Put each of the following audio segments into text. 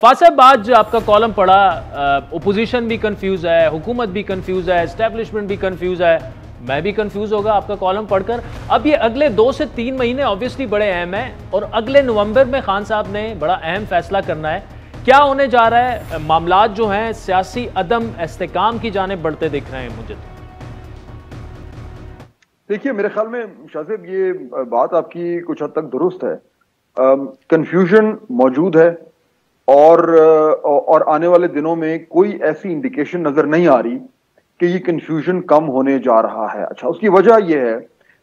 फासिब, आज आपका कॉलम पढ़ा, ओपोजिशन भी कंफ्यूज है, हुकूमत भी कंफ्यूज है, एस्टेब्लिशमेंट भी कंफ्यूज है, मैं भी कंफ्यूज होगा आपका कॉलम पढ़कर। अब ये अगले 2 से 3 महीने ऑब्वियसली बड़े अहम हैं और अगले नवंबर में खान साहब ने बड़ा अहम फैसला करना है। क्या होने जा रहा है? मामलात जो हैं सियासी अदम इस्तेकाम की जानिब बढ़ते दिख रहे हैं मुझे तो। देखिए, मेरे ख्याल में शाजिब ये बात आपकी कुछ हद तक दुरुस्त है। कंफ्यूजन मौजूद है और आने वाले दिनों में कोई ऐसी इंडिकेशन नजर नहीं आ रही कि ये कंफ्यूजन कम होने जा रहा है। अच्छा, उसकी वजह यह है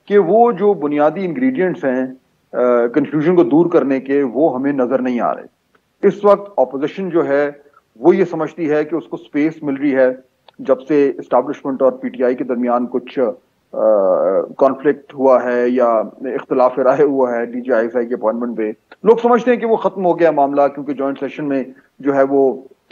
कि वो जो बुनियादी इंग्रेडिएंट्स हैं कंफ्यूजन को दूर करने के, वो हमें नजर नहीं आ रहे। इस वक्त ऑपोजिशन जो है वो ये समझती है कि उसको स्पेस मिल रही है जब से इस्टेब्लिशमेंट और पीटीआई के दरमियान कुछ कॉन्फ्लिक्ट हुआ है या इख्तिलाफ राय हुआ है डीजीआईएसआई के अपॉइंटमेंट पे। लोग समझते हैं कि वो खत्म हो गया मामला, क्योंकि जॉइंट सेशन में जो है वो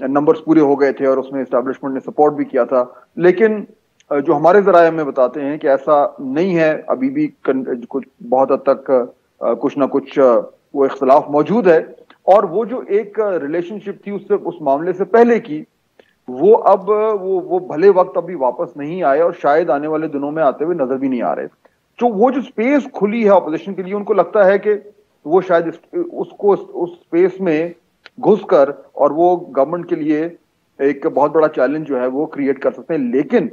नंबर्स पूरे हो गए थे और उसमें इस्टेब्लिशमेंट ने सपोर्ट भी किया था। लेकिन जो हमारे जराये हमें बताते हैं कि ऐसा नहीं है, अभी भी कुछ बहुत हद तक कुछ ना कुछ वो इख्तिलाफ मौजूद है। और वो जो एक रिलेशनशिप थी उससे, उस मामले से पहले की, वो अब वो भले वक्त अभी वापस नहीं आए और शायद आने वाले दिनों में आते हुए नजर भी नहीं आ रहे। तो वो जो स्पेस खुली है ऑपोजिशन के लिए, उनको लगता है कि वो शायद उसको उस स्पेस में घुसकर और वो गवर्नमेंट के लिए एक बहुत बड़ा चैलेंज जो है वो क्रिएट कर सकते हैं। लेकिन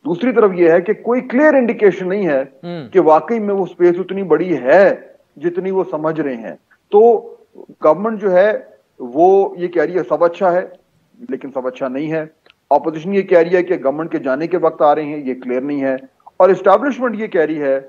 दूसरी तरफ ये है कि कोई क्लियर इंडिकेशन नहीं है कि वाकई में वो स्पेस उतनी बड़ी है जितनी वो समझ रहे हैं। तो गवर्नमेंट जो है वो ये कह रही है सब अच्छा है, लेकिन सब अच्छा नहीं है। ऑपोजिशन ये कह रही है कि गवर्नमेंट के जाने के वक्त आ रहे हैं, ये क्लियर नहीं है। और एस्टैब्लिशमेंट ये कह रही है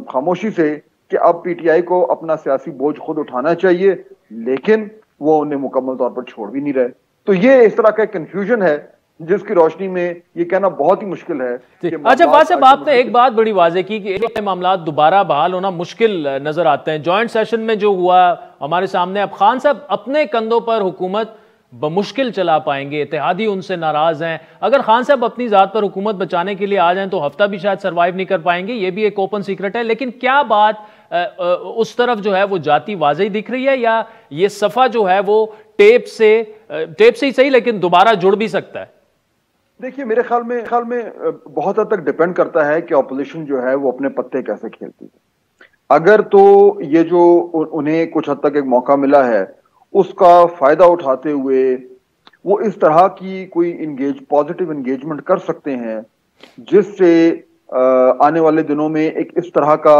खामोशी से कि अब पीटीआई को अपना सियासी बोझ खुद उठाना चाहिए, लेकिन वो उन्हें मुकम्मल तौर पर छोड़ भी नहीं रहे। तो ये इस तरह का कंफ्यूजन है जिसकी रोशनी में ये कहना बहुत ही मुश्किल है। अच्छा फासिब, आपने एक बात बड़ी वाज़ेह की कि एक मामला दोबारा बहाल होना मुश्किल नजर आते हैं। जॉइंट सेशन में जो हुआ हमारे सामने, अब खान साहब अपने कंधों पर हुकूमत बमुश्किल चला पाएंगे, इत्तेहादी उनसे नाराज हैं। अगर खान साहब अपनी जात पर हुकूमत बचाने के लिए आ जाएं तो हफ्ता भी शायद सरवाइव नहीं कर पाएंगे, ये भी एक ओपन सीक्रेट है। लेकिन क्या बात उस तरफ जो है वो जाती वाज़ेह दिख रही है, या ये सफा जो है वो टेप से ही सही लेकिन दोबारा जुड़ भी सकता है? देखिए, मेरे ख्याल में बहुत हद तक डिपेंड करता है कि ऑपोजिशन जो है वो अपने पत्ते कैसे खेलती है। अगर तो ये जो उन्हें कुछ हद तक एक मौका मिला है उसका फायदा उठाते हुए वो इस तरह की कोई पॉजिटिव एंगेजमेंट कर सकते हैं जिससे आने वाले दिनों में एक इस तरह का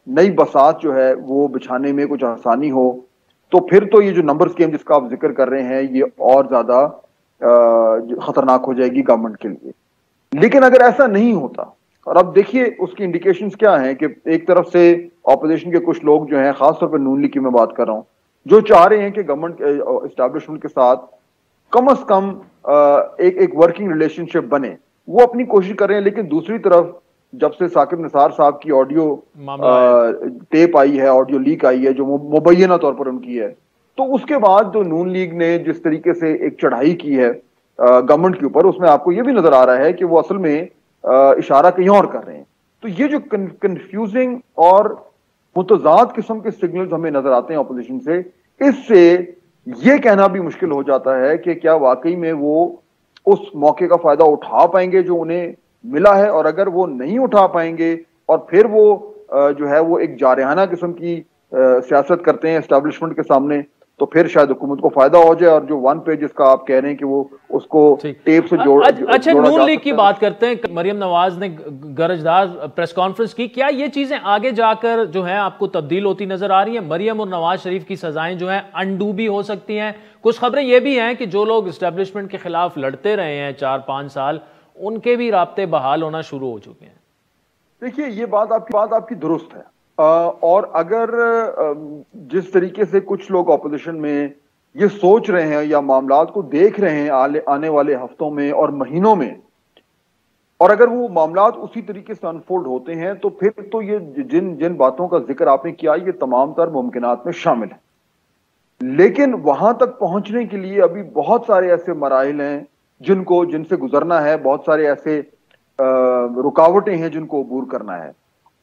नई बसात जो है वो बिछाने में कुछ आसानी हो, तो फिर तो ये जो नंबर्स गेम जिसका आप जिक्र कर रहे हैं ये और ज्यादा खतरनाक हो जाएगी गवर्नमेंट के लिए। लेकिन अगर ऐसा नहीं होता, और अब देखिए उसकी इंडिकेशंस क्या हैं कि एक तरफ से ऑपोजिशन के कुछ लोग जो हैं, खासतौर पर नून लीग की मैं बात कर रहा हूं, जो चाह रहे हैं कि गवर्नमेंट एस्टैब्लिशमेंट के साथ कम से कम एक वर्किंग रिलेशनशिप बने, वो अपनी कोशिश कर रहे हैं। लेकिन दूसरी तरफ जब से साकिब निसार साहब की ऑडियो टेप आई है, ऑडियो लीक आई है जो मुबैना तौर पर उनकी है, तो उसके बाद जो नून लीग ने जिस तरीके से एक चढ़ाई की है गवर्नमेंट के ऊपर, उसमें आपको यह भी नजर आ रहा है कि वो असल में इशारा कहीं और कर रहे हैं। तो ये जो कंफ्यूजिंग और मुतजाद किस्म के सिग्नल्स हमें नजर आते हैं ऑपोजिशन से, इससे यह कहना भी मुश्किल हो जाता है कि क्या वाकई में वो उस मौके का फायदा उठा पाएंगे जो उन्हें मिला है। और अगर वो नहीं उठा पाएंगे और फिर वो जो है वो एक जारहाना किस्म की सियासत करते हैं एस्टैब्लिशमेंट के सामने, तो फिर शायद हुकूमत को फायदा हो जाए। और जो वन पेज जिसका आप कह रहे हैं कि वो उसको टेप से अच्छा, नून लीग की बात करते हैं। मरियम नवाज ने गरजदार प्रेस कॉन्फ्रेंस की, क्या ये चीजें आगे जाकर जो है आपको तब्दील होती नजर आ रही है? मरियम और नवाज शरीफ की सजाएं जो हैं अनडू भी हो सकती हैं। कुछ खबरें ये भी हैं कि जो लोग एस्टेब्लिशमेंट के खिलाफ लड़ते रहे हैं 4-5 साल, उनके भी राब्ते बहाल होना शुरू हो चुके हैं। देखिए, ये बात आपकी दुरुस्त है। और अगर जिस तरीके से कुछ लोग ऑपोजिशन में ये सोच रहे हैं या मामलात को देख रहे हैं आने वाले हफ्तों में और महीनों में, और अगर वो मामलात उसी तरीके से अनफोल्ड होते हैं, तो फिर तो ये जिन बातों का जिक्र आपने किया ये तमाम तर मुमकिनात में शामिल है। लेकिन वहां तक पहुंचने के लिए अभी बहुत सारे ऐसे मराहिल हैं जिनसे गुजरना है, बहुत सारे ऐसे रुकावटें हैं जिनको अबूर करना है।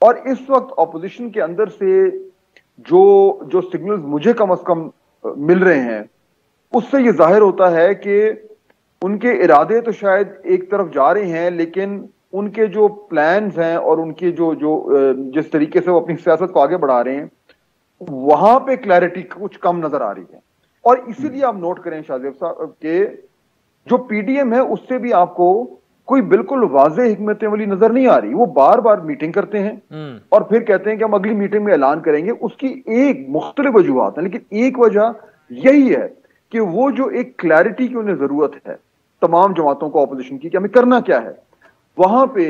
और इस वक्त ऑपोजिशन के अंदर से जो सिग्नल्स मुझे कम से कम मिल रहे हैं उससे ये जाहिर होता है कि उनके इरादे तो शायद एक तरफ जा रहे हैं, लेकिन उनके जो प्लान्स हैं और उनके जो जो जिस तरीके से वो अपनी सियासत को आगे बढ़ा रहे हैं, वहां पे क्लैरिटी कुछ कम नजर आ रही है। और इसीलिए आप नोट करें शाहजेब साहब के जो पीडीएम है उससे भी आपको कोई बिल्कुल वाज़ेह हिकमत अमली नजर नहीं आ रही। वो बार बार मीटिंग करते हैं और फिर कहते हैं कि हम अगली मीटिंग में ऐलान करेंगे। उसकी एक मुख्तलिफ वजूहात है, लेकिन एक वजह यही है कि वो जो एक क्लैरिटी की उन्हें जरूरत है तमाम जमातों को ऑपोजिशन की कि हमें करना क्या है, वहां पे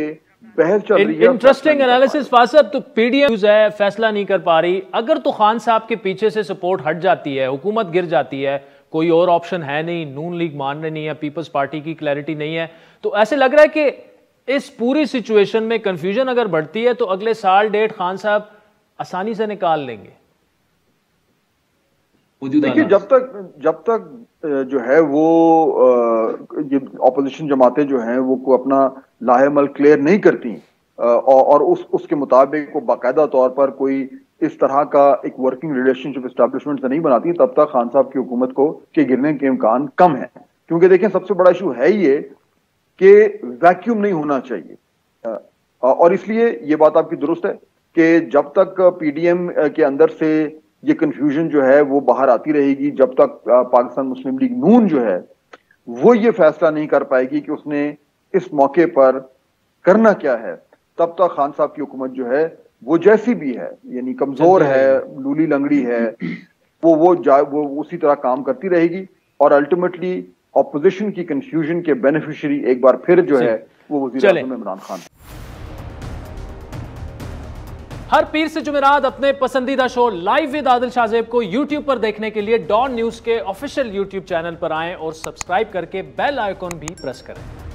बहस चल रही है। इंटरेस्टिंग एनालिसिस फासद। तो पीडीएम है फैसला नहीं कर पा रही, अगर तो खान साहब के पीछे से सपोर्ट हट जाती है, हुकूमत गिर जाती है, कोई और ऑप्शन है नहीं, नून लीग मान रही नहीं है, पीपल्स पार्टी की क्लैरिटी नहीं है, तो ऐसे लग रहा है कि इस पूरी सिचुएशन में कंफ्यूजन अगर बढ़ती है तो अगले साल डेट खान साहब आसानी से निकाल लेंगे। देखिए जब तक जो है वो ये ऑपोजिशन जमातें जो हैं वो को अपना लाहेमल क्लियर नहीं करती और उसके मुताबिक को बाकायदा तौर पर कोई इस तरह का एक वर्किंग रिलेशनशिप एस्टैब्लिशमेंट से नहीं बनाती, तब तक खान साहब की हुकूमत को के गिरने के इम्कान कम है। क्योंकि देखें सबसे बड़ा इशू है ये कि वैक्यूम नहीं होना चाहिए, और इसलिए ये बात आपकी दुरुस्त है कि जब तक पीडीएम के अंदर से ये कंफ्यूजन जो है वो बाहर आती रहेगी, जब तक पाकिस्तान मुस्लिम लीग नून जो है वो ये फैसला नहीं कर पाएगी कि उसने इस मौके पर करना क्या है, तब तक खान साहब की हुकूमत जो है वो जैसी भी है, यानी कमजोर है, लूली लंगड़ी है, वो उसी तरह काम करती रहेगी और अल्टीमेटली ऑपोजिशन की कंफ्यूजन के बेनिफिशियरी एक बार फिर जो है वो वज़ीर आज़म इमरान खान। हर पीर से जुमेरात अपने पसंदीदा show live with Adil Shahzeb को YouTube पर देखने के लिए डॉन न्यूज के ऑफिशियल YouTube चैनल पर आएं और सब्सक्राइब करके बेल आइकॉन भी प्रेस करें।